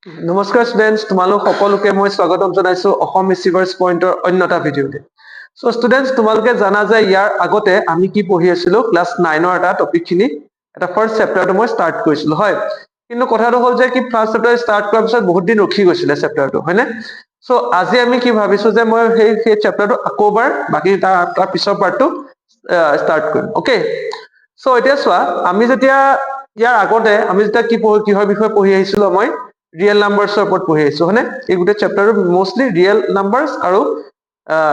নমস্কাৰ ষ্টুডেণ্টছ, তোমালোক সকলোকে মই স্বাগতম জনাইছো অসম ৰিচিভাৰ্ছ পইণ্টৰ অন্যটা ভিডিঅ'তে। সো ষ্টুডেণ্টছ, তোমালোকে জানা যে ইয়াৰ আগতে আমি কি পঢ়ি আছিলো, ক্লাছ 9ৰ এটা টপিকখিনি, এটা ফাৰ্ষ্ট চেপ্টাৰটো মই ষ্টাৰ্ট কৰিছিলো, হয়। কিন্তু কথাটো হ'ল যে কি ফাৰ্ষ্ট চেপ্টাৰ ষ্টাৰ্ট কৰাৰ পিছত বহুত দিন ৰখি গৈছিলে চেপ্টাৰটো, হয়নে? সো আজি আমি কি ভাবিছো যে মই সেই চেপ্টাৰটো আকৌ এবাৰ বাকী তাৰ পিছৰ পাৰ্টটো ষ্টাৰ্ট কৰিম, অ'কে। সো এতিয়া চোৱা, আমি যেতিয়া ইয়াৰ আগতে আমি যেতিয়া কিহৰ বিষয়ে পঢ়ি আহিছিলো, মই ৰিয়েল নাম্বাৰ্ছৰ ওপৰত পঢ়ি আহিছো, হয়নে? এই গোটেই চেপ্টাৰটো মষ্টলি ৰিয়েল নাম্বাৰ্ছ আৰু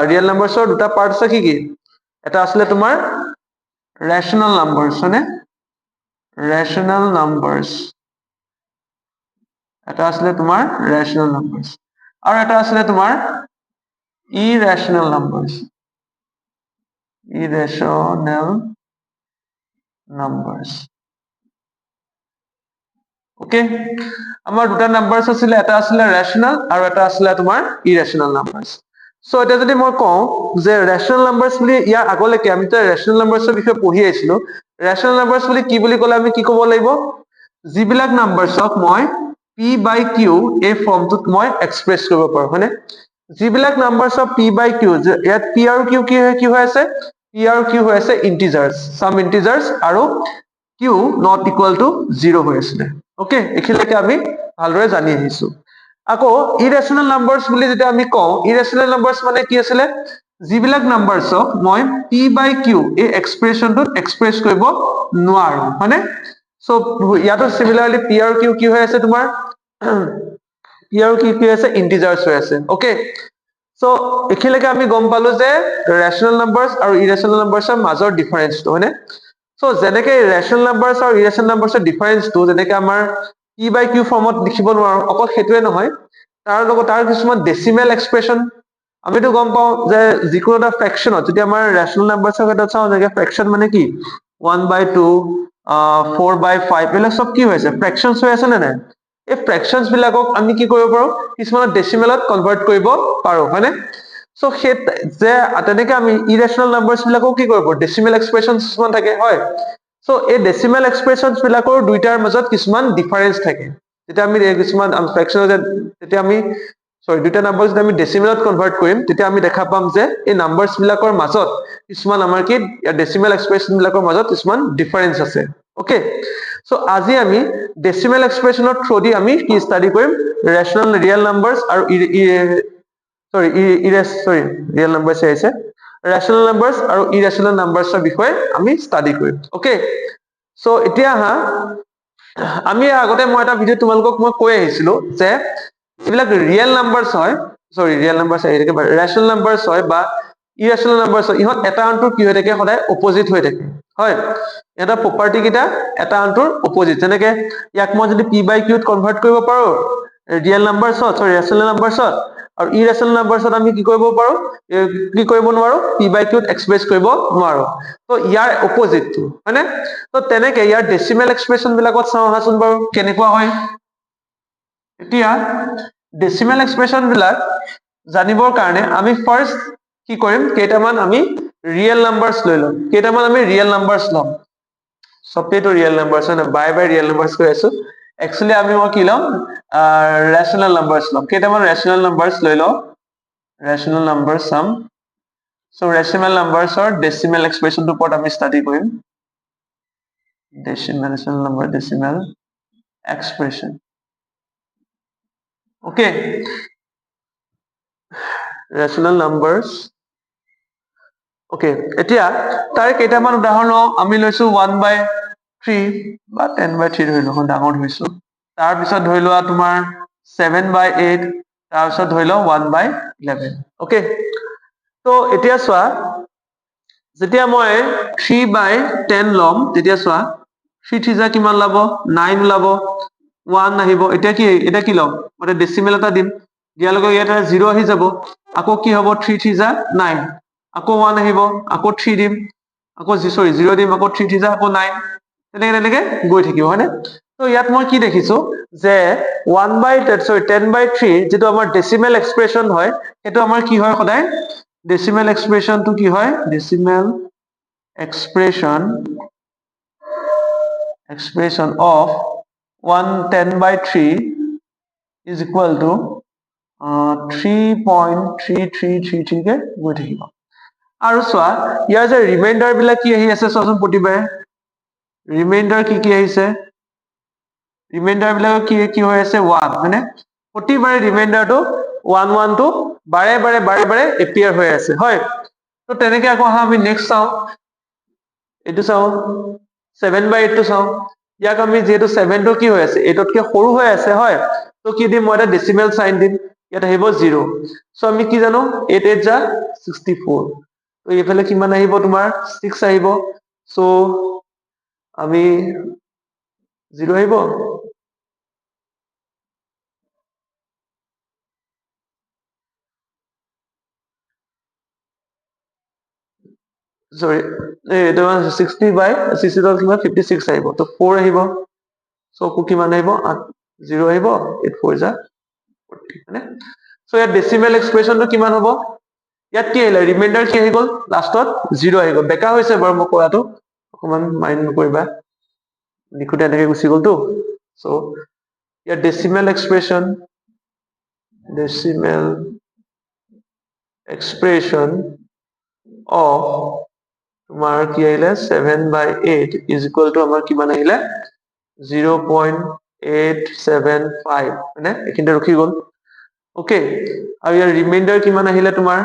ৰিয়েল নাম্বাৰ্ছৰ দুটা পাৰ্ট আছে, কি কি? এটা আছিলে তোমাৰ ৰেচনেল নাম্বাৰ্ছ, হয়নে? ৰেচনেল নাম্বাৰ্ছ, এটা আছিলে তোমাৰ ৰেচনেল নাম্বাৰ্ছ, আৰু এটা আছিলে তোমাৰ ইৰেচনেল নাম্বাৰ্ছ, ইৰেচনেল নাম্বাৰ্ছ। ওকে, আমাৰ দুটা নাম্বাৰ্ছ আছিলে, এটা আছিলে ৰেচনেল আৰু এটা আছিলে তোমাৰ ইৰেচনেল নাম্বাৰ্ছ। সো এতিয়া যদি মই কওঁ যে ৰেচনেল নাম্বাৰ্ছ বুলি, ইয়াৰ আগলৈকে আমি ৰেচনেল নাম্বাৰ্ছৰ বিষয়ে পঢ়ি আহিছিলো। ৰেচনেল নাম্বাৰ্ছ বুলি কি ক'লে আমি কি ক'ব লাগিব? যিবিলাক নাম্বাৰ্ছক মই পি বাই কিউ এই ফৰ্মটোত মই এক্সপ্ৰেছ কৰিব পাৰো, হয়নে? যিবিলাক নাম্বাৰ্ছক পি বাই কিউ, ইয়াত পি আৰু কিউ কি হৈ আছে? পি আৰু কিউ হৈ আছে ইন্টিজাৰ্ছ, সাম ইন্টিজাৰ্ছ, আৰু কিউ নট ইকুৱেল টু 0 হৈ আছিলে। ওকে, এইখিনিলৈকে আমি ভালদৰে জানি আহিছো। আকৌ ইৰেচনেল নাম্বাৰ্ছ বুলি যেতিয়া আমি কওঁ, ইৰেচনেল নাম্বাৰ্ছ মানে কি আছিলে? যিবিলাক নাম্বাৰ্ছক মই পি বাই কিউ এই এক্সপ্ৰেছনটোত এক্সপ্ৰেছ কৰিব নোৱাৰো, হয়নে? সো ইয়াতো চিমিলাৰলি পি আৰু কিউ কি হৈ আছে তোমাৰ? পি আৰু কিউ কি আছে? ইন্টিজাৰ্ছ হৈ আছে, ওকে। সো এইখিনিলৈকে আমি গম পালো যে ৰেচনেল নাম্বাৰ্ছ আৰু ইৰেচনেল নাম্বাৰ্ছৰ মাজৰ ডিফাৰেন্সটো, হয়নে? সো যেনেকে ৰেচনেল নাম্বাৰ্ছ আৰু ইৰেচনেল নাম্বাৰ্ছৰ ডিফাৰেন্সটো যেনেকে আমাৰ পি বাই কিউ ফৰ্মত লিখিব নোৱাৰো, অকল সেইটোৱে নহয়, তাৰ লগত তাৰ কিছুমান ডেচিমেল এক্সপ্ৰেছন আমিতো গম পাওঁ যে যিকোনো এটা ফ্ৰেকশ্যনত যদি আমাৰ ৰেচনেল নাম্বাৰ্ছৰ ক্ষেত্ৰত চাওঁ, যেনেকে ফ্ৰেকশ্যন মানে কি 1/2, 4/5, এইবিলাক চব কি হৈছে? ফ্ৰেকশ্যনছ হৈ আছে নে নাই? এই ফ্ৰেকশ্যনছ বিলাকক আমি কি কৰিব পাৰো? কিছুমানত ডেচিমেলত কনভাৰ্ট কৰিব পাৰো, হয়নে? সো সেই যে তেনেকে আমি ইৰেচনেল নাম্বাৰ্ছ বিলাকো কি কৰিব পাৰো? ডেচিমেল এক্সপ্ৰেছন কিছুমান থাকে, হয়। সো এই ডেচিমেল এক্সপ্ৰেছনছ বিলাকৰ দুইটাৰ মাজত কিছুমান ডিফাৰেন্স থাকে। যেতিয়া আমি কিছুমান ফ্ৰেকশ্যন, যেতিয়া আমি দুইটা নাম্বাৰ যদি আমি ডেচিমেলত কনভাৰ্ট কৰিম, তেতিয়া আমি দেখা পাম যে এই নাম্বাৰ্ছ বিলাকৰ মাজত কিছুমান আমাৰ কি ডেচিমেল এক্সপ্ৰেছন বিলাকৰ মাজত কিছুমান ডিফাৰেন্স আছে, ওকে। সো আজি আমি ডেচিমেল এক্সপ্ৰেছনৰ থ্ৰু দি আমি কি ষ্টাডি কৰিম? ৰেচনেল ৰিয়েল নাম্বাৰ্ছ আৰু ৰিয়েল নাম্বাৰ্ছ আহিছে, ৰেচনেল নাম্বাৰ্ছ আৰু ইৰেচনেল নাম্বাৰ্ছৰ বিষয়ে আমি ষ্টাডি কৰিম, ওকে। সো এতিয়া আহা, আমি আগতে মই এটা ভিডিঅ' তোমালোকক মই কৈ আহিছিলো যে এইবিলাক ৰিয়েল নাম্বাৰ্ছ হয়, ৰেচনেল নাম্বাৰ্ছ হয় বা ইৰেচনেল নাম্বাৰ্ছ হয়, ইহঁত এটা আনটোৰ কি হৈ থাকে? সদায় অপজিট হৈ থাকে, হয়। এটা প্ৰপাৰ্টি কেইটা এটা আনটোৰ অপজিট। যেনেকে ইয়াক মই যদি পি বাই কিউত কনভাৰ্ট কৰিব পাৰো ৰিয়েল নাম্বাৰ্ছত, ৰেচনেল নাম্বাৰ্ছত, আৰু ইৰেচনেল নাম্বাৰ্ছত আমি কি কৰিব পাৰো? কি কৰিব নোৱাৰো? পি বাই কিউত এক্সপ্ৰেছ কৰিব নোৱাৰো। তো ইয়াৰ অপজিটটো, হয়নে? তো তেনেকে ইয়াৰ ডেচিমেল এক্সপ্ৰেছন বিলাকত চাওঁ আহাচোন বাৰু কেনেকুৱা হয়। এতিয়া ডেচিমেল এক্সপ্ৰেছন বিলাক জানিবৰ কাৰণে আমি ফাৰ্ষ্ট কি কৰিম? কেইটামান আমি ৰিয়েল নাম্বাৰ্ছ লৈ ল'ম। কেইটামান আমি ৰিয়েল নাম্বাৰ্ছ ল'ম। চবেইটো ৰিয়েল নাম্বাৰ্ছ হয়, বাই ৰিয়েল নাম্বাৰ্ছ কৈ আছো। একচুৱেলি মই কি ল'ম? ৰেচনেল নাম্বাৰ্ছ ল'ম। কেইটামান ৰেচনেল নাম্বাৰ্ছ লৈ লওঁ। ৰেচনেল নাম্বাৰ্ছ চাম। সো ৰেচনেল নাম্বাৰ্ছৰ ডেচিমেল এক্সপ্ৰেছনটোৰ ওপৰত আমি ষ্টাডি কৰিম। Decimal expression, okay. Rational numbers, okay. এতিয়া তাৰ কেইটামান উদাহৰণ আমি লৈছো 1/3 বা 10/3 ধৰি লওঁ, ডাঙৰ ধৰিছো। তাৰপিছত ধৰি লোৱা তোমাৰ 7/8, তাৰপিছত ধৰি লওঁ 1/11, ওকে। তো এতিয়া চোৱা, যেতিয়া মই 3/10 ল'ম, তেতিয়া চোৱা 3 3 যা কিমান ওলাব? 9 ওলাব, 1 আহিব। এতিয়া কি ল'ম? মানে ডেচিমেল এটা দিম, দিয়াৰ লগে ইয়াত 0 আহি যাব। আকৌ কি হ'ব? 3 3 যা 9, আকৌ 1 আহিব, আকৌ 3 দিম, আকৌ 0 দিম, আকৌ 3 3 যা আকৌ 9, তেনেকে গৈ থাকিব, হয়নে? তো ইয়াত মই কি দেখিছো যে 10/3 যিটো আমাৰ ডেচিমেল এক্সপ্ৰেছন হয়, সেইটো আমাৰ কি হয় সদায়? ডেচিমেল এক্সপ্ৰেছনটো কি হয়? Decimal expression of 10/3 is equal to 3.3333 কে গৈ থাকিব আৰু চোৱা ইয়াৰ যে ৰিমাইন্ডাৰ বিলাক কি আহি আছে চোৱাচোন প্ৰতিবাৰে ৰিমাইন্ডাৰ কি আহিছে ৰিমাইন্ডাৰ বিলাক কি হৈ আছে 1 হয়নে প্ৰতিবাৰে ৰিমাইন্ডাৰটো 1 1 টো বাৰে বাৰে এপিয়াৰ হৈ আছে হয় তো তেনেকে আকৌ আমি নেক্সট চাও এটো চাও 7/8 টো চাও ইয়াক আমি যেহেতু 7 টো কি হৈ আছে 8 তকৈ সৰু হৈ আছে হয় তো কি দিম মই এটা ডেসিমেল সাইন দিম ইয়াত আহিব 0 সো আমি কি জানো 8 8 যা 64 তো এইফালে কিমান আহিব তোমাৰ 6 আহিব সো আমি 0 আহিব sorry এটা 60/60 কিমান 56 আহিব তো 4 আহিব সো কিমান আহিব 0 আহিব 8 4 যা 40 মানে সো ইয়াত ডেসিমেল এক্সপ্ৰেশনটো কিমান হ'ব ইয়াত কি আহিলে ৰিমাইন্ডাৰ কি আহি গল লাষ্টত 0 আহি গল বেকা হৈছে বাৰু মই কৰাটো অকমান মাইন্ড নকৰিবা লিখোতে এনেকৈ গুচি গল তো সো ইয়াত ডেসিমেল এক্সপ্ৰেশন অফ তোমাৰ কি আহিলে 7/8 is equal to আমাৰ কিমান আহিলে 0.875 মানে এখিনতে ৰখি গল ওকে আৰু ইয়াৰ ৰিমাইন্ডাৰ কিমান আহিলে তোমাৰ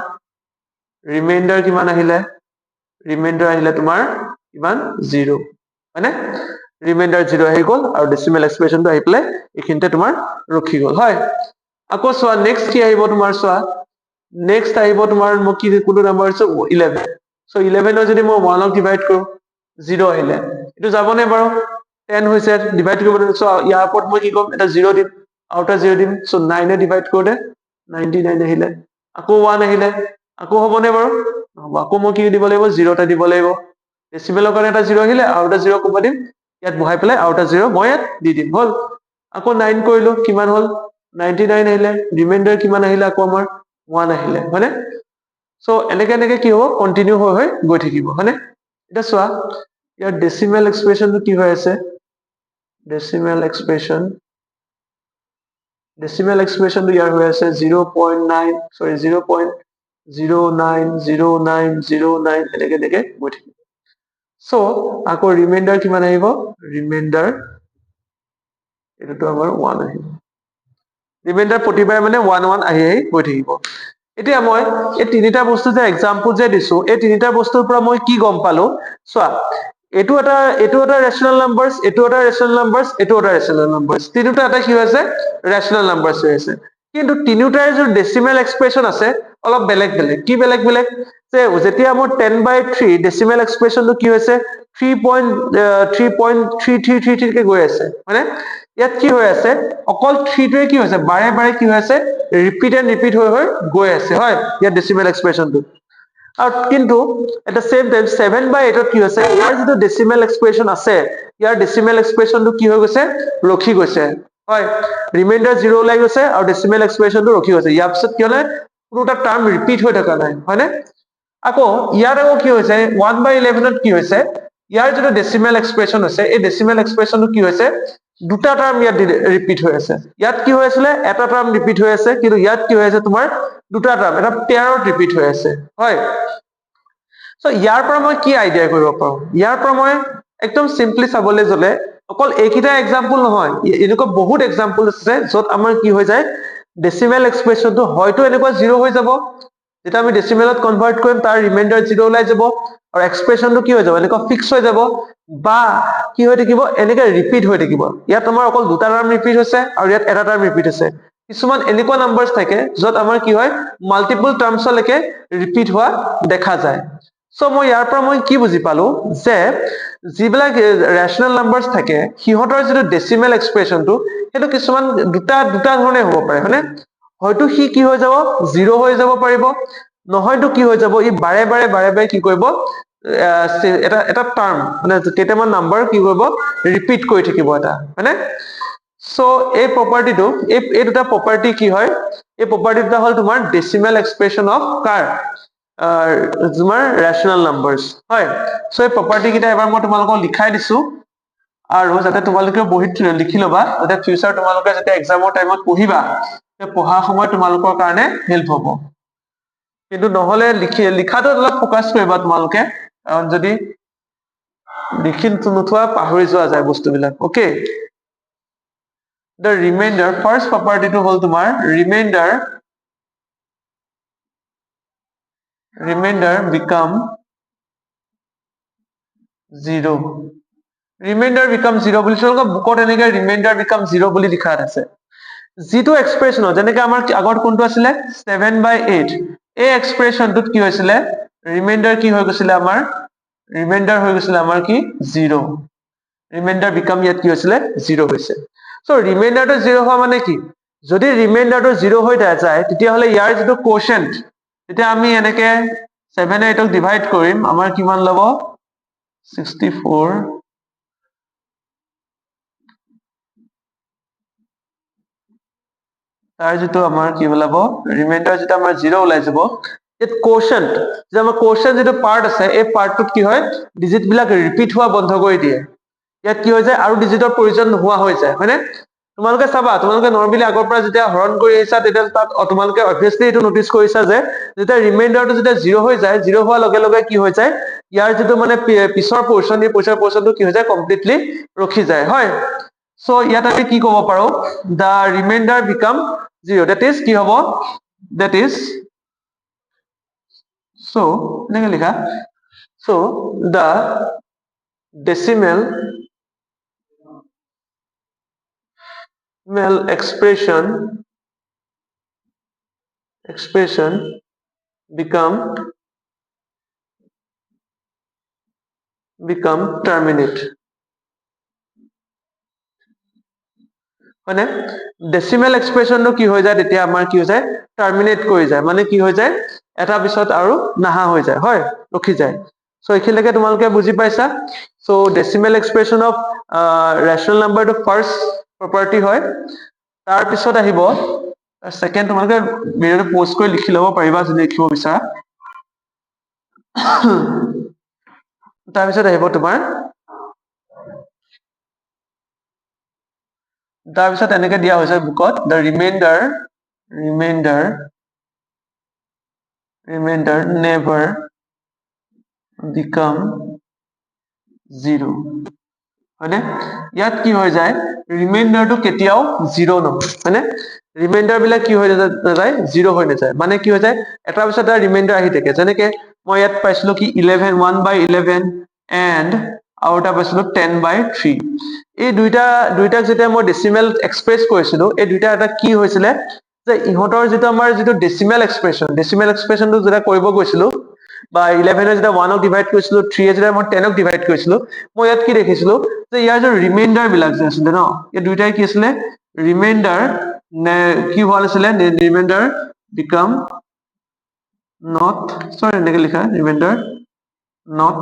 ৰিমাইন্ডাৰ আহিলে তোমাৰ কিমান 0 মানে ৰিমাইন্ডাৰ 0 আহি গল আৰু ডেসিমেল এক্সপ্ৰেশনটো আহি প্লে এখিনতে তোমাৰ ৰখি গল হয় আকৌ চোৱা নেক্সট কি আহিব তোমাৰ চোৱা নেক্সট আহিব তোমাৰ মই কি কোনটো নাম্বাৰ আছে 11 সো 11 যদি মই 1 ক ডিভাইড কৰো 0 আহিলে এটো যাবনে বাৰু 10 হৈছে ডিভাইড কৰিব সো ইয়াৰ ওপৰত মই কি কম এটা 0 দিম আৰু এটা 0 দিম সো 9 এ ডিভাইড কৰোতে 99 আহিলে আকৌ 1 আহিলে আকৌ হবনে বাৰু নহব আকৌ মই কি দিব লাগিব 0 টা দিব লাগিব ডেসিমেলৰ কাৰণে এটা 0 আহিলে আৰু এটা 0 কোবা দিম ইয়াত বহাই পেলাই আৰু এটা 0 মই ইয়াত দি দিম হল আকৌ 9 কৰিলো কিমান হল 99 আহিলে ৰিমাইন্ডাৰ কিমান আহিলে আকৌ আমাৰ 1 আহিলে হয়নে সো এনেকে কি হ'ব কন্টিনিউ হৈ গৈ থাকিব হয়নে এটা চোৱা ইয়াৰ ডেসিমেল এক্সপ্ৰেশনটো কি হৈ আছে ডেসিমেল এক্সপ্ৰেশনটো ইয়াৰ হৈ আছে 0.09090909 এনেকে গৈ থাকিব সো আকৌ ৰিমাইন্ডাৰ কিমান আহিব ৰিমাইন্ডাৰ এটোটো আমাৰ 1 আহিব ৰিমাইন্ডাৰ প্ৰতিবাৰে মানে 1 1 আহি গৈ থাকিব এতিয়া মই এই তিনিটা বস্তু যে এক্সাম্পল যে দিছো এই তিনিটা বস্তুৰ পৰা মই কি গম পালো চোৱা এটো এটা ৰেশনাল নাম্বাৰছ এটো এটা ৰেশনাল নাম্বাৰছ এটো এটা ৰেশনাল নাম্বাৰছ তিনিটা এটা কি হৈছে ৰেশনাল নাম্বাৰছ হৈ আছে কিন্তু তিনিটাৰ যে ডেসিমেল এক্সপ্ৰেশন আছে অলপ বেলেগ কি বেলেগ যে যেতিয়া মোৰ 10/3 ডেসিমেল এক্সপ্ৰেশনটো কি হৈছে 3.3333 কে গৈ আছে মানে ইয়াত কি হৈ আছে অকল 3 টোৱে কি হৈছে বাৰে কি হৈ আছে ৰিপিট হৈ গৈ আছে হয় ইয়াত ডেসিমেল এক্সপ্ৰেশনটো আৰু কিন্তু এট দ্য সেম টাইম 7/8 ত কি হৈছে ইয়াৰ যেটো ডেসিমেল এক্সপ্ৰেশন আছে ইয়াৰ ডেসিমেল এক্সপ্ৰেশনটো কি হৈ গৈছে ৰখি গৈছে হয় ৰিমাইন্ডাৰ 0 ওলাই গৈছে আৰু ডেসিমেল এক্সপ্ৰেশনটো ৰখি গৈছে ইয়াৰ পিছত কি হলে কোনোটা টাৰ্ম ৰিপিট হৈ থকা নাই হয়নে আকৌ ইয়াৰ আকৌ কি হৈছে 1/11 ত কি হৈছে ইয়াৰ যেটো ডেসিমেল এক্সপ্ৰেশন আছে এই ডেসিমেল এক্সপ্ৰেশনটো কি হৈছে দুটা টাৰ্ম ইয়াত ৰিপিট হৈ আছে ইয়াত কি হৈ আছিলে এটা টাৰ্ম ৰিপিট হৈ আছে কিন্তু ইয়াত কি হৈ আছে তোমাৰ দুটা টাৰ্ম এটা পেয়াৰত ৰিপিট হৈ আছে হয় সো ইয়াৰ পৰা মই কি আইডিয়া কৰিব পাৰো ইয়াৰ পৰা মই একদম সিম্পলি চাবলৈ গলে অকল এইকিটা এক্সাম্পল নহয় এনেকুৱা বহুত এক্সাম্পল আছে যত আমাৰ কি হৈ যায় ডেসিমেল এক্সপ্ৰেশনটো হয়তো এনেকুৱা 0 হৈ যাব যেটা আমি ডেসিমেলত কনভাৰ্ট কৰিম তাৰ ৰিমাইন্ডাৰ 0 ওলাই যাব আৰু এক্সপ্ৰেশনটো কি হৈ যাব এনেকুৱা ফিক্স হৈ যাব বা কি হৈ থাকিব এনেকৈ ৰিপিট হৈ থাকিব ইয়াত আমাৰ অকল দুটা টাৰ্ম ৰিপিট হৈছে আৰু ইয়াত এটা টাৰ্ম ৰিপিট হৈছে কিছুমান এনেকুৱা নাম্বাৰছ থাকে যত আমাৰ কি হয় মাল্টিপল টাৰ্মছলৈকে ৰিপিট হোৱা দেখা যায় সো মই ইয়াৰ পৰা মই কি বুজি পালো যে যিবিলাক ৰেশনাল নাম্বাৰছ থাকে সিহঁতৰ যেটো ডেসিমেল এক্সপ্ৰেশনটো হেতু কিছুমান দুটা ধৰণে হ'ব পাৰে হয়নে হয়তো সি কি হৈ যাব 0 হৈ যাব পাৰিব নহয়তো কি হৈ যাব ই বাৰে কি কৰিব এটা টাৰ্ম মানে কেইটামান নাম্বাৰ কি কৰিব ৰিপিট কৰি থাকিব এটা হয়নে সো এই প্ৰপাৰ্টিটো এই দুটা প্ৰপাৰ্টি কি হয় এই প্ৰপাৰ্টি দুটা হল তোমাৰ ডেসিমেল এক্সপ্ৰেশন অফ কাৰ তোমাৰ ৰেশনাল নাম্বাৰছ হয় সো এই প্ৰপাৰ্টি কিটা এবাৰ মই তোমালোকক লিখাই দিছো আৰু যাতে তোমালোকে বহিত লিখি লবা যাতে ফিউচাৰ তোমালোকে যাতে এক্সামৰ টাইমত পঢ়িবা পঢ়া সময় তোমালোকৰ কাৰণে হেল্প হ'ব কিন্তু নহলে লিখাটো অলপ ফোকাস কৰিবা তোমালোকে কাৰণ যদি লিখি নোথোৱা পাহৰি যোৱা যায় বস্তুবিলাক okay the remainder first property to হল তোমাৰ remainder become 0 remainder become 0 বুলি চলক বুকত এনেকে remainder become 0 বুলি লিখা আছে যিটো এক্সপ্ৰেছন যেনেকৈ আমাৰ আগৰ কোনটো আছিলে 7/8 এই এক্সপ্ৰেছনটোত কি হৈছিলে ৰিমাইন্ডাৰ কি হৈ গৈছিলে আমাৰ ৰিমাইন্ডাৰ হৈ গৈছিলে আমাৰ কি 0 ৰিমাইন্ডাৰ বিকাম ইয়াত কি হৈছিলে 0 হৈছে সো ৰিমাইন্ডাৰটো 0 হোৱা মানে কি যদি ৰিমাইন্ডাৰটো 0 হৈ যায় তেতিয়া হলে ইয়াৰ যেটো কোশেন্ট তেতিয়া আমি এনেকে 7 8 ক ডিভাইড কৰিম আমাৰ কিমান লব 64 তাৰ যেটো আমাৰ কি ওলাব ৰিমাইন্ডাৰ যেটা আমাৰ 0 ওলাই যাব ইট কোশেন্ট যে আমাৰ কোশেন্ট যেটো পাৰ্ট আছে এই পাৰ্টটোত কি হয় ডিজিট বিলাক ৰিপিট হোৱা বন্ধ কৰি দিয়ে ইয়াত কি হৈ যায় আৰু ডিজিটৰ প্ৰয়োজন নোহোৱা হৈ যায় হয়নে তোমালোকে চাবা তোমালোকে নৰমালি আগৰ পৰা যেতিয়া হৰণ কৰি আহিছা তেতিয়া তাত তোমালোকে অবভিয়াসলি এটো নটিস কৰিছা যে যেতিয়া ৰিমাইন্ডাৰটো যেতিয়া 0 হৈ যায় 0 হোৱাৰ লগে লগে কি হৈ যায় ইয়াৰ যেটো মানে পিছৰ পোৰশন এই পিছৰ পোৰশনটো কি হৈ যায় কমপ্লিটলি ৰখি যায় হয় সো ইয়াত আমি কি ক'ব পাৰো the remainder become 0 that is কি হ'ব that is so এনেকে লিখা so the decimal expression become terminate মানে ডেসিমেল এক্সপ্ৰেছনটো কি হৈ যায় তেতিয়া আমাৰ কি হৈ যায় টাৰ্মিনেট কৰি যায় মানে কি হৈ যায় এটা পিছত আৰু নাহা হৈ যায় হয় ৰখি যায় সো এখিলৈকে তোমালোকে বুজি পাইছা সো ডেসিমেল এক্সপ্ৰেছন অফ ৰেশনাল নাম্বাৰটো ফাৰ্স্ট প্ৰপাৰ্টি হয় তাৰ পিছত আহিব সেকেন্ড তোমালোকে ভিডিওটো পোষ্ট কৰি লিখি লব পাৰিবা যদি লিখিব বিচাৰা তাৰ পিছত আহিব তোমাৰ তাৰ পিছত এনেকে দিয়া হৈছে বুকত the remainder never become 0 হয়নে ইয়াত কি হৈ যায় ৰিমাইন্ডাৰটো কেতিয়াও 0 নহয় হয়নে ৰিমাইন্ডাৰ বিলাক কি হৈ যায় 0 হৈ নাযায় মানে কি হৈ যায় এটা পিছত এটা ৰিমাইন্ডাৰ আহি থাকে যেনেকে মই ইয়াত পাইছিলো কি 11 1/11 and আৰু এটা পাইছিলো 10/3 এই দুইটাক যেতিয়া মই ডেসিমেল এক্সপ্ৰেছ কৰিছিলো এই দুইটা এটা কি হৈছিলে যে ইহতৰ যেটো আমাৰ যেটো ডেসিমেল এক্সপ্ৰেছনটো যেটা কৰিব গৈছিলো বা 11 যেটা 1 ক ডিভাইড কৰিছিলো 3 যেটা মই 10 ক ডিভাইড কৰিছিলো মই ইয়াত কি দেখিছিলো যে ইয়াৰ যে ৰিমাইন্ডাৰ বিলাক যে আছিল ন এই দুইটাই কি আছিল ৰিমাইন্ডাৰ কি হোৱা নাছিলে ৰিমাইন্ডাৰ become not sorry এনেকে লিখা ৰিমাইন্ডাৰ not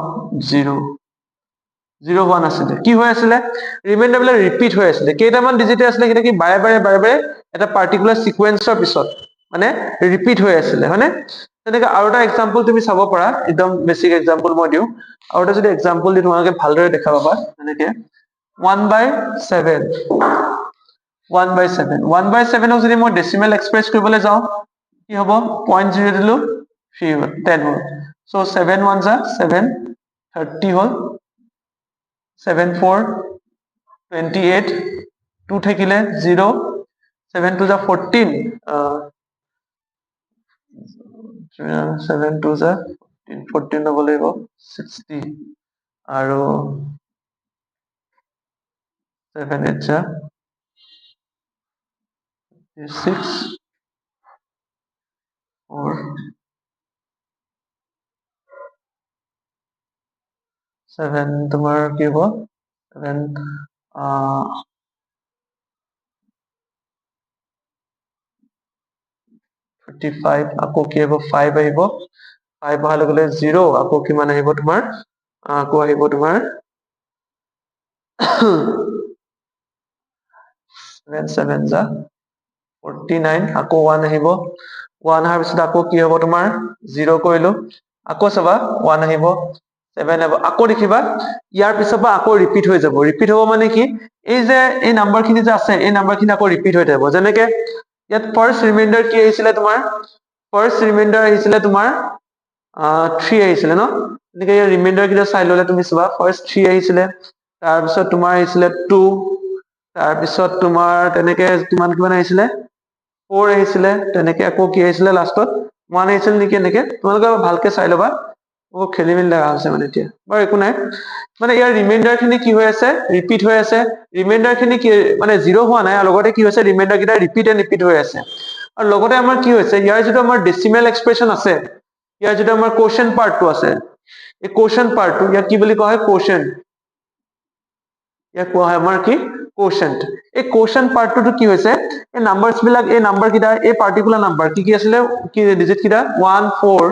0 হোৱা নাছিলে কি হৈ আছিলে ৰিমাইন্ডাৰ বিলাক ৰিপিট হৈ আছিলে কেইটামান ডিজিট আছিলে কিটা কি বাৰে বাৰে এটা পাৰ্টিকুলাৰ সিকোয়েন্সৰ পিছত মানে ৰিপিট হৈ আছিলে হয়নে তেনেকে আৰু এটা এক্সাম্পল তুমি চাব পাৰা একদম বেসিক এক্সাম্পল মই দিও আৰু এটা যদি এক্সাম্পল দি তোমালোকে ভালদৰে দেখা পাবা এনেকে 1/7 ক যদি মই ডেসিমেল এক্সপ্ৰেছ কৰিবলৈ যাও কি হ'ব 0.0 দিলো 3 হ'ল 10 হ'ল সো 7 1 যা 7 30 হ'ল 7 4 28 2 থাকিলে 0 7 2 যা 14 7 2 যা 14 হ'ব লাগিব 60 আৰু 7 8 যা 6 or 7 তোমাৰ কি হ'ব 7 35 আকৌ কি হ'ব 5 আহিব 5 অহাৰ লগে লগে 0 আকৌ কিমান আহিব তোমাৰ আকৌ আহিব তোমাৰ 7 যা 49 আকৌ 1 আহিব 1 অহাৰ পিছত আকৌ কি হ'ব তোমাৰ 0 কৰিলো আকৌ চাবা 1 আহিব 7 হ'ব আকৌ লিখিবা ইয়াৰ পিছৰ পৰা আকৌ ৰিপিট হৈ যাব ৰিপিট হ'ব মানে কি এই যে এই নাম্বাৰখিনি যে আছে এই নাম্বাৰখিনি আকৌ ৰিপিট হৈ থাকিব যেনেকে ইয়াত ফাৰ্স্ট ৰিমাইন্ডাৰ কি আহিছিলে তোমাৰ ফাৰ্স্ট ৰিমাইন্ডাৰ আহিছিলে তোমাৰ 3 আহিছিলে ন এনেকে ইয়াৰ ৰিমাইন্ডাৰ কিটা চাই ললে তুমি চাবা ফাৰ্স্ট 3 আহিছিলে তাৰ পিছত তোমাৰ আহিছিলে 2 তাৰ পিছত তোমাৰ তেনেকে কিমান কিমান আহিছিলে 4 আহিছিলে তেনেকে আকৌ কি আহিছিলে লাষ্টত 1 আহিছিল নেকি এনেকে তোমালোকে ভালকে চাই লবা ও খেলি মেলি লাগা আছে মানে এতিয়া বাৰু একো নাই মানে ইয়াৰ ৰিমাইন্ডাৰ খিনি কি হৈ আছে ৰিপিট হৈ আছে ৰিমাইন্ডাৰ খিনি কি মানে জিৰো হোৱা নাই আৰু লগতে কি হৈছে ৰিমাইন্ডাৰ কিটা ৰিপিট এণ্ড ৰিপিট হৈ আছে আৰু লগতে আমাৰ কি হৈছে ইয়াৰ যেটো আমাৰ ডেসিমেল এক্সপ্ৰেছন আছে ইয়াৰ যেটো আমাৰ কোশ্চেন পাৰ্টটো আছে এই কোশ্চেন পাৰ্টটো ইয়াক কি বুলি কোৱা হয় কোশ্চেন ইয়াক কোৱা হয় আমাৰ কি কোশ্চেন্ট এই কোশ্চেন পাৰ্টটো কি হৈছে এই নাম্বাৰছ বিলাক এই নাম্বাৰ কিটা এই পাৰ্টিকুলাৰ নাম্বাৰ কি আছিলে কি ডিজিট কিটা 1 4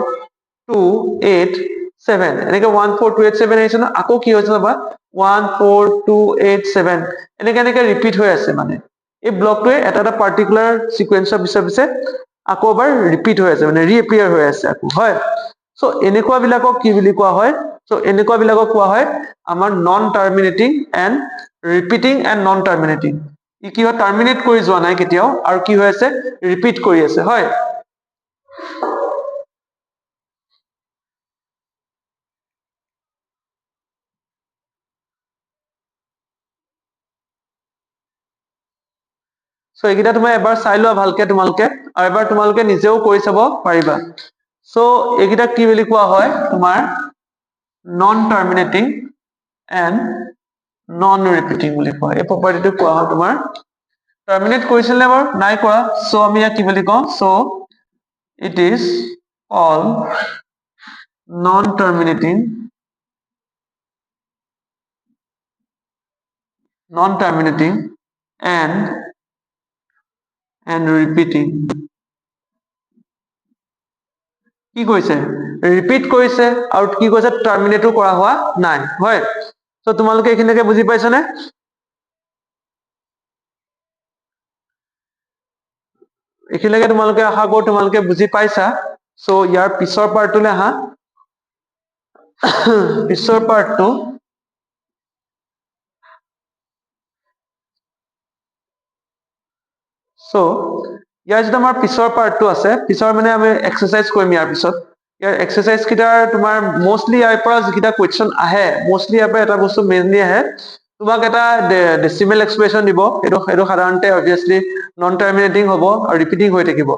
2 8 7 এনেকে 1 4 2 8 7 আহিছে না আকৌ কি হৈছে বা 1 4 2 8 7 এনেকে এনেকে ৰিপিট হৈ আছে মানে এই ব্লকটোৱে এটা এটা পাৰ্টিকুলাৰ সিকোয়েন্সৰ পিছে আকৌ এবাৰ ৰিপিট হৈ আছে মানে ৰিএপিয়াৰ হৈ আছে আকৌ হয় সো এনেকুৱা বিলাকক কি বুলি কোৱা হয় সো এনেকুৱা বিলাকক কোৱা হয় আমাৰ non terminating and repeating and non terminating ই কি হয় টাৰ্মিনেট কৰি যোৱা নাই কেতিয়াও আৰু কি হৈ আছে ৰিপিট কৰি আছে হয় সো এইকেইটা তুমি এবাৰ চাই লোৱা ভালকে তোমালোকে আৰু এবাৰ তোমালোকে নিজেও কৰি চাব পাৰিবা সো এইকেইটা কি বুলি কোৱা হয় তোমাৰ non terminating and non repeating বুলি কোৱা এই প্ৰপাৰ্টিটো কোৱা হয় তোমাৰ টাৰ্মিনেট কৰিছিল নে বাৰু নাই কৰা সো আমি ইয়াক কি বুলি কওঁ so it is all non terminating and repeating কি কৈছে ৰিপিট কৰিছে আৰু কি কৈছে টাৰ্মিনেটো কৰা হোৱা নাই হয় সো তোমালোকে এইখিনিকে বুজি পাইছানে এইখিনিকে তোমালোকে আশা কৰো তোমালোকে বুজি পাইছা সো ইয়াৰ পিছৰ পাৰ্টটোলে আহা পিছৰ পাৰ্টটো সো ইয়াৰ যেটা আমাৰ পিছৰ পাৰ্টটো আছে পিছৰ মানে আমি এক্সাৰসাইজ কৰিম ইয়াৰ পিছত ইয়াৰ এক্সাৰসাইজ কিটাৰ তোমাৰ মোস্টলি ইয়াৰ পৰা যিকিটা কোৱেশ্চন আহে মোস্টলি ইয়াৰ পৰা এটা বস্তু মেইনলি আহে তোমাক এটা ডেসিমেল এক্সপ্ৰেছন দিব এটো সাধাৰণতে অবিয়াসলি নন টাৰ্মিনেটিং হ'ব আৰু ৰিপিটিং হৈ থাকিব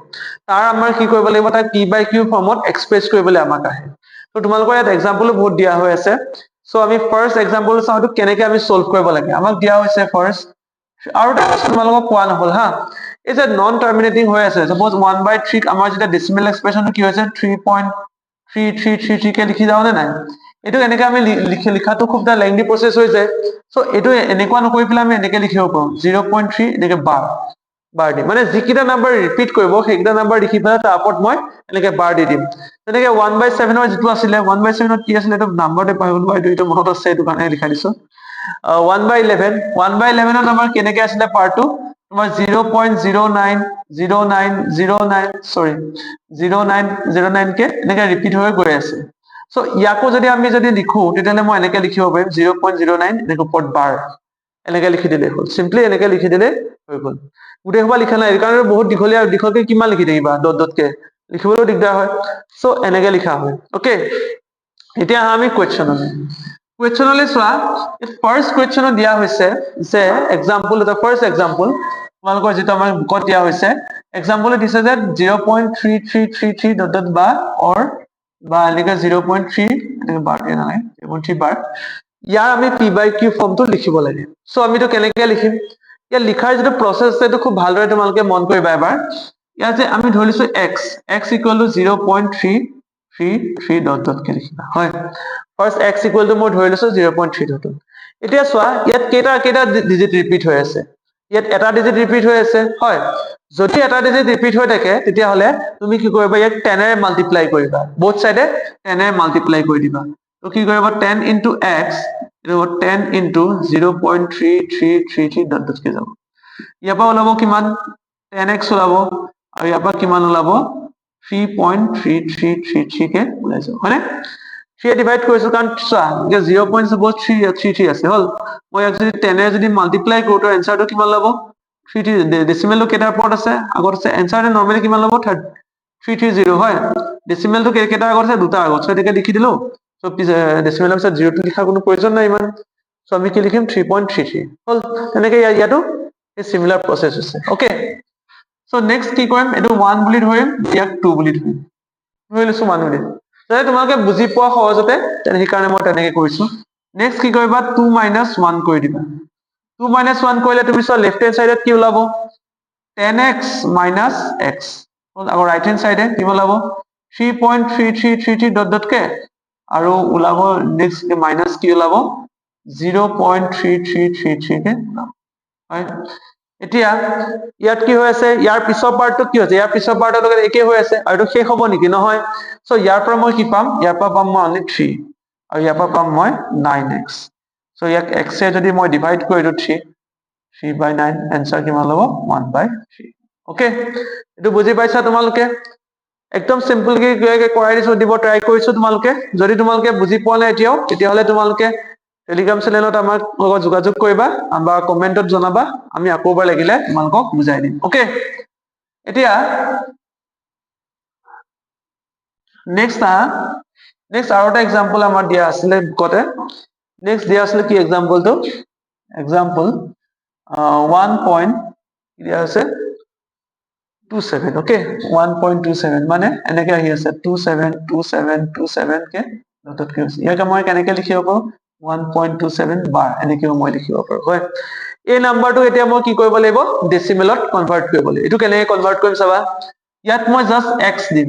তাৰ আমাৰ কি কৰিব লাগিব তাৰ p বাই q ফৰ্মত এক্সপ্ৰেছ কৰিবলৈ আমাক আহে তো তোমালোকৰ ইয়াত এক্সাম্পল বহুত দিয়া হৈ আছে সো আমি ফাৰ্স্ট এক্সাম্পল চাওঁটো কেনেকে আমি সলভ কৰিব লাগে আমাক দিয়া হৈছে ফাৰ্স্ট আৰু এটা বস্তু তোমালোকক কোৱা নহল হা এই যে নন টাৰ্মিনেটিং হৈ আছে সাপোজ 1/3 আমাৰ যেটা ডেসিমেল এক্সপ্ৰেছনটো কি হৈছে 3.3333 কে লিখি যাও নে নাই এটো এনেকে আমি লিখাটো খুব এটা লেংদি প্ৰসেস হৈ যায় সো এটো এনেকুৱা নকৰি পেলাই আমি এনেকে লিখিব পাৰো 0.3 এনেকে বাৰ দি মানে যিকিটা নাম্বাৰ ৰিপিট কৰিব সেইকিটা নাম্বাৰ লিখি পেলাই তাৰ ওপৰত মই এনেকে বাৰ দি দিম তেনেকে 1/7 ৰ যেটো আছিলে 1/7 ত কি আছিলে এটো নাম্বাৰতে পাহৰিলো এটো মনত আছে এটো কাৰণে লিখা দিছো 1/11 1/11 ত আমাৰ কেনেকে আছিলে পাৰ্টটো তোমাৰ 0.090909 কে এনেকে ৰিপিট হৈ গৈ আছে সো ইয়াকো যদি আমি যদি লিখো তেতিয়ালে মই এনেকে লিখিব পাৰিম 0.09 এনেকে ওপৰত বাৰ এনেকে লিখি দিলে হ'ল সিম্পলি এনেকে লিখি দিলে হৈ গল গুটেই সোপা লিখা নাই কাৰণ বহুত দীঘলকে কিমান লিখি থাকিবা ডট কে লিখিবলৈ দিগদাৰ হয় সো এনেকে লিখা হয় ওকে এতিয়া আমি কুৱেশ্চনলে চোৱা ফাৰ্স্ট কুৱেশ্চনত দিয়া হৈছে যে এক্সাম্পল এটা ফাৰ্স্ট এক্সাম্পল তোমালোকৰ যেটো আমাৰ বুকত দিয়া হৈছে এক্সাম্পল দিছে যে 0.3333 ডট বা অৰ বা এনেকে 0.3 এনেকে বাৰ দিয়া নাই 0.3 বাৰ ইয়াৰ আমি p বাই q ফৰ্মটো লিখিব লাগে সো আমিটো কেনেকে লিখিম ইয়াৰ লিখাৰ যেটো প্ৰসেস আছে খুব ভালদৰে তোমালোকে মন কৰিবা এবাৰ ইয়াত যে আমি ধৰিছো x equal to 0.333 dot K লিখিবা হয় ফাৰ্স্ট x ইকুৱেল টু মই ধৰি লৈছো 0.3 ডট এতিয়া চোৱা ইয়াত কেইটা ডিজিট ৰিপিট হৈ আছে ইয়াত এটা ডিজিট ৰিপিট হৈ আছে হয় যদি এটা ডিজিট ৰিপিট হৈ থাকে তেতিয়া হলে তুমি কি কৰিবা ইয়াক 10 এৰে মাল্টিপ্লাই কৰিবা বোথ সাইডে 10 এৰে মাল্টিপ্লাই কৰি দিবা তো কি কৰিবা 10 into x এটো 10 into 0.3333 ডট কে যাব ইয়াৰ পৰা ওলাব কিমান 10x ওলাব আৰু ইয়াৰ পৰা কিমান ওলাব 3.3333 কে ওলাই যাব হয়নে 3 ডিভাইড কৰিছো কাৰণ চোৱা 0.3 আছে হল মই ইয়াক যদি 10 এ যদি মাল্টিপ্লাই কৰো তো এনসাৰটো কিমান ল'ব 3 ডেসিমেলটো কেটাৰ ওপৰত আছে আগত আছে এনসাৰটো নৰমালি কিমান ল'ব 330 হয় ডেসিমেলটো কেটাৰ আগত আছে দুটা আগত সো এটাকে লিখি দিলো সো ডেসিমেলৰ পিছত 0 টো লিখাৰ কোনো প্ৰয়োজন নাই ইমান সো আমি কি লিখিম 3.33 হল তেনেকে ইয়াতো এই সিমিলাৰ প্ৰসেস আছে ওকে সো নেক্সট কি কৰিম এটো 1 বুলি ধৰিম ইয়াক 2 বুলি ধৰিম ধৰিলেছো 1 বুলি তাই তোমালোকে বুজি পোৱা সহজতে তেনে কাৰণে মই তেনেকে কৰিছো নেক্সট কি কৰিবা 2 - 1 কৰি দিবা 2 - 1 কৰিলে তুমি সব লেফট হ্যান্ড সাইডত কি ওলাব 10x - x হল আৰু ৰাইট হ্যান্ড সাইডে কি ওলাব 3.3333 ডট ডট কে আৰু ওলাব নেক্সট মাইনাস কি ওলাব 0.3333 কে হয় এতিয়া ইয়াত কি হৈ আছে ইয়াৰ পিছৰ পাৰ্টটো কি হৈছে ইয়াৰ পিছৰ পাৰ্টৰ লগত একে হৈ আছে আৰু শেষ হ'ব নেকি নহয় সো ইয়াৰ পৰা মই কি পাম ইয়াৰ পৰা পাম মই অনলি 3 আৰু ইয়াৰ পৰা পাম মই 9x সো ইয়াক x এ যদি মই ডিভাইড কৰি দিও 3/9 आंसर কিমান হ'ব 1/3 ওকে এটো বুজি পাইছা তোমালোকে একদম সিম্পল কি কৰাই দিছো দিব ট্ৰাই কৰিছো তোমালোকে যদি তোমালোকে বুজি পোৱা নাই এতিয়াও তেতিয়া হলে তোমালোকে টেলিগ্ৰাম চেনেলত আমাৰ লগত যোগাযোগ কৰিবা বা কমেন্টত জনাবা আমি আকৌবাৰ লাগিলে তোমালোকক বুজাই দিম ওকে এতিয়া নেক্সট আৰু এটা एग्जांपल আমাৰ দিয়া আছিল কতে নেক্সট দিয়া আছিল কি एग्जांपल টো एग्जांपल 1. দিয়া আছে 27 ওকে 1.27 মানে এনেকে আহি আছে 272727 কে ডটত কি আছে ইয়াক মই কেনেকে লিখিব পাৰো 1.27 বাৰ এনেকে মই লিখিব পাৰো হয় এই নাম্বাৰটো এতিয়া মই কি কৰিব লাগিব ডেসিমেলত কনভাৰ্ট কৰিব লাগিব এটো কেনেকে কনভাৰ্ট কৰিম চাবা ইয়াত মই জাস্ট x দিম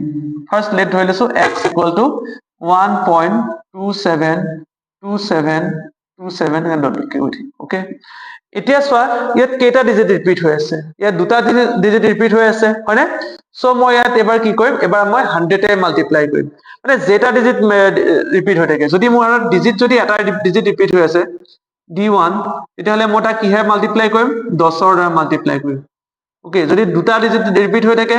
ফাৰ্স্ট লেট ধৰি লৈছো x = 1.272727 ডট কে ওকে এতিয়া চোৱা ইয়াত কেটা ডিজিট ৰিপিট হৈ আছে ইয়াত দুটা ডিজিট ৰিপিট হৈ আছে হয়নে সো মই ইয়াত এবাৰ কি কৰিম এবাৰ মই 100 এ মাল্টিপ্লাই কৰিম মানে যেটা ডিজিট ৰিপিট হৈ থাকে যদি মোৰ ডিজিট যদি এটা ডিজিট ৰিপিট হৈ আছে d1 এটা হলে মই তা কিহে মাল্টিপ্লাই কৰিম 10 ৰ দ্বাৰা মাল্টিপ্লাই কৰিম ওকে যদি দুটা ডিজিট ৰিপিট হৈ থাকে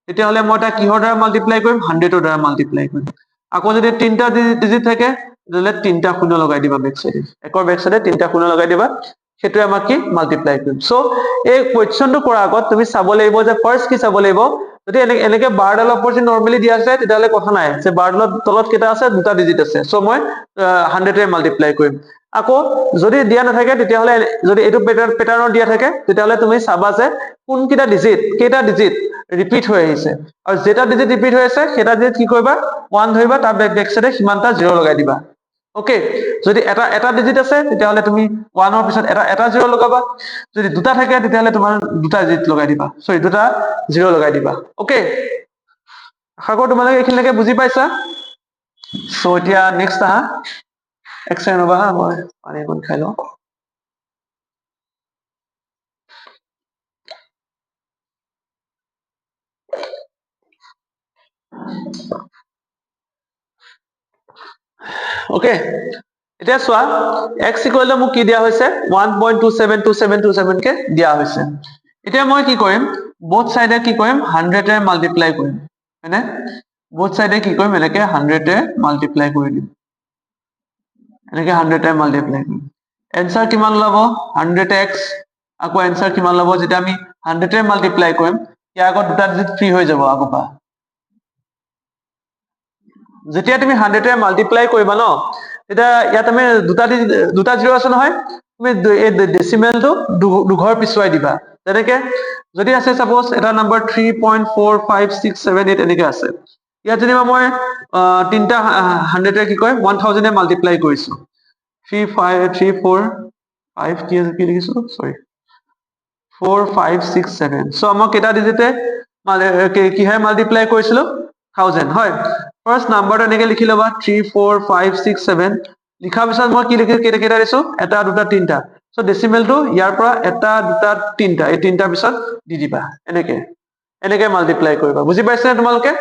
তেতিয়া হলে মই তা কিহৰ দ্বাৰা মাল্টিপ্লাই কৰিম 100 ৰ দ্বাৰা মাল্টিপ্লাই কৰিম আকৌ যদি তিনটা ডিজিট থাকে তেলে তিনটা শূন্য লগাই দিবা বেক সাইডে একৰ বেক সাইডে তিনটা শূন্য লগাই দিবা সেটো আমাক কি মাল্টিপ্লাই কৰিম সো এই কোৱেশ্চনটো কৰা আগত তুমি চাব লাগিব যে ফাৰ্স্ট কি চাব লাগিব যদি এনেকে বাৰডালৰ ওপৰত নৰমালি দিয়া আছে তেতিয়ালে কথা নাই যে বাৰডালৰ তলত কেটা আছে দুটা ডিজিট আছে সো মই 100 এ মাল্টিপ্লাই কৰিম আকৌ যদি দিয়া নাথাকে তেতিয়া হলে যদি এটো প্যাটাৰ্নৰ দিয়া থাকে তেতিয়া হলে তুমি চাবা যে কোন কেটা ডিজিট ৰিপিট হৈ আহিছে আৰু যেটা ডিজিট ৰিপিট হৈ আছে সেটা ডিজিট কি কৰিবা 1 ধৰিবা তাৰ বেক সাইডে সিমানটা 0 লগাই দিবা ওকে যদি এটা ডিজিট আছে তেতিয়া হলে তুমি 1 ৰ পিছত এটা 0 লগাবা যদি দুটা থাকে তেতিয়া হলে তোমাৰ দুটা ডিজিট লগাই দিবা সৰি দুটা 0 লগাই দিবা ওকে আশা কৰো তোমালোকে এইখিনিলৈকে বুজি পাইছা সো এতিয়া নেক্সট এক সেকেন্ড ৰবা মই পানী অকন খাই লও ওকে এতিয়া চোৱা x = মোক কি দিয়া হৈছে 1.272727 কে দিয়া হৈছে এতিয়া মই কি কৰিম both side কি কৰিম 100 এ মাল্টিপ্লাই কৰিম হয়নে both side কি কৰিম এনেকে 100 এ মাল্টিপ্লাই কৰি দিম এনেকে 100 এ মাল্টিপ্লাই কৰিম आंसर কিমান লব 100x আকৌ आंसर কিমান লব যেটা আমি 100 এ মাল্টিপ্লাই কৰিম ইয়াৰ আগত দুটা ডিজিট ফ্ৰী হৈ যাব আগপা যেতিয়া তুমি 100 এ মাল্টিপ্লাই কৰিবা ন এটা ইয়াত আমি দুটা 0 আছে নহয় তুমি এই ডেসিমেলটো দুঘৰ পিছুৱাই দিবা তেনেকে যদি আছে সাপোজ এটা নাম্বার 3.45678 এনেকে আছে ইয়াত যদি মই তিনটা 100 এ কি কয় 1000 এ মাল্টিপ্লাই কৰিছো 345 কি লিখিছো সৰি 4567 সো আমাক কেটা ডিজিটে কিহে মাল্টিপ্লাই কৰিছিলো 1000 হয় ফাৰ্স্ট নাম্বাৰটো এনেকে লিখি লবা 34567 লিখা পিছত মই কি লিখি কেটা দিছো এটা দুটা তিনটা সো ডেসিমেলটো ইয়াৰ পৰা এটা দুটা তিনটা এই তিনটা পিছত দি দিবা এনেকে মাল্টিপ্লাই কৰিবা বুজি পাইছানে তোমালোকে